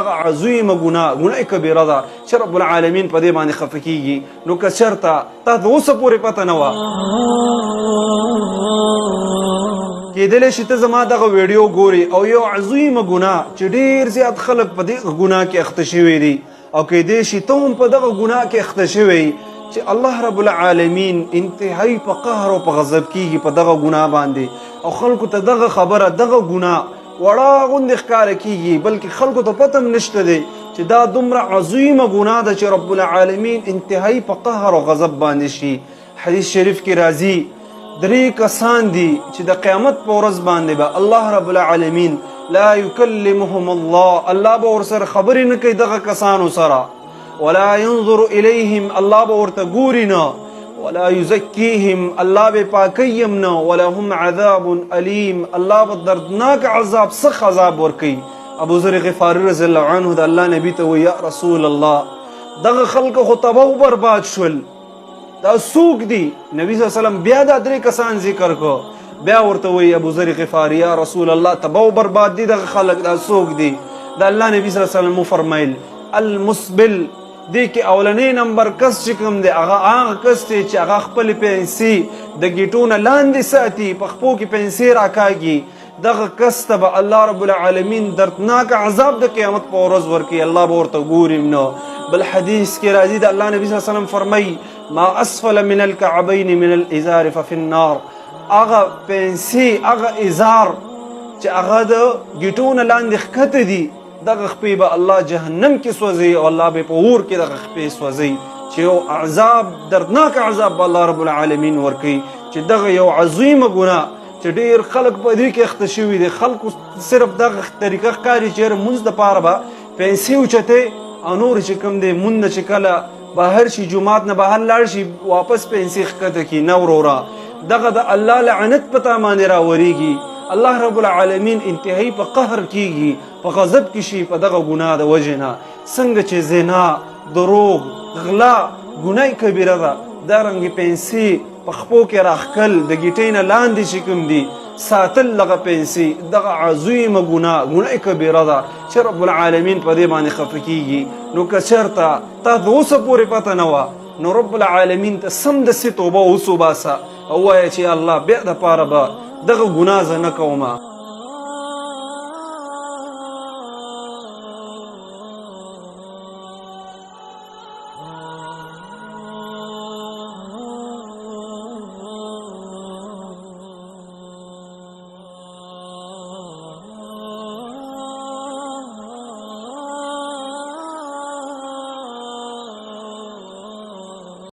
دغه عظیمه ګناه کبیره ده چې رب العالمین په دې باندې خفه کیږي. نو که چېرته تا ته اوسه پورې پته نه وه، کیدلی شي ته زما دغه ویډیو ګوري او یو عظیمه ګناه چې ډېر زیات خلک په دې ګناه کې اخته شوي دي، او کیدی شي ته هم په دغه ګناه کې اخته شوی چې الله رب العالمین انتهایی په قهر او په غضب کیږي په دغه ګناه باندې، او خلکو ته دغه خبره دغه ګناه وړه غوندې ښکاره کیږي، بلکې خلکو ته پته هم نشته دی چې دا دومره عظیمه ګناه ده چې رب العالمین انتهایی په قهر او غضب باندې شي. حدیث شریف کې راځي 3 کسان دي چې د قیامت په ورځ باندې به الله رب العالمین لا يكلمهم الله به ورسره خبرې نه کوي دغه کسانو سره، ولا ينظر إليهم الله به ورته ګوري نه، ولا يزكيهم الله به پاکیم نه، ولهم عذاب أليم الله به دردناک عذاب سخت عذاب ورکوي. ابو ذر غفاری رضی الله عنه د الله نبی ته وی یا رسول الله دغه خلق خو تباہ و برباد شول، دا څوک دي؟ نبی صلی الله علیه وسلم بیا دا 3 کسان ذکر کو، بیا ورته وی ابو ذر غفاری یا رسول الله تباہ و برباد دي دغه خلق، دا څوک دي؟ دا الله نبی صلی الله علیه وسلم فرمایل المسبل دی کې اولنی نمبر کس چې کوم دی هغه کس دی چې هغه خپل پیسې د ګیټونه لاندې ساتي، په خپو کې پیسې راکاږي، دغه کس ته به الله رب العالمین دردناک عذاب د قیامت په ورځ ورکوي، الله به ورته ګوري نه. بل حدیث کې راځي د الله نبی صلی الله علیه وسلم فرمایي ما اسفل من الكعبین من الازار ففي النار، هغه پیسې هغه ازار چې هغه د ګیټونه لاندې ښکته دي دغه خپې به الله جهنم کې سوځي او الله به په اور کې دغه خپې سوځي، چې یو عذاب دردناک عذاب به الله رب العالمین ورکوي. چې دغه یو عظیمه ګناه چې ډېر خلک په دې کې اخته شوي دي، خلکو صرف دغه طریقه ښکاري چې مونځ دپاره به پیسې اوچتې او نور چې کوم دی مونځ نه چې کله بهر شي جومات نه بهر لاړ شي واپس پیسې ښکته کړي، نه وروره دغه د الله لعنت په تا باندې راورېږي، الله رب العالمین انتهایی په قهر کیږي، په غضب کې شي په دغه ګناه د وجې نه. څنګه چې زنا، دروغ، غلا ګناه کبیره ده، دارنګې پیسې په خپو کې راښکل د ګیټۍ نه لاندې چې کوم دي ساتل دغه پیسې دغه عظیمه ګناه کبیره ده چې رب العالمین په دې باندې خفه کیږي. نو که چېرته تا ته اوسه پورې پته نه وه نو رب العالمین ته سمدستي توبه وسوباسه او ووایه چې الله بیا دپاره به دغه ګناه زه نه کومه.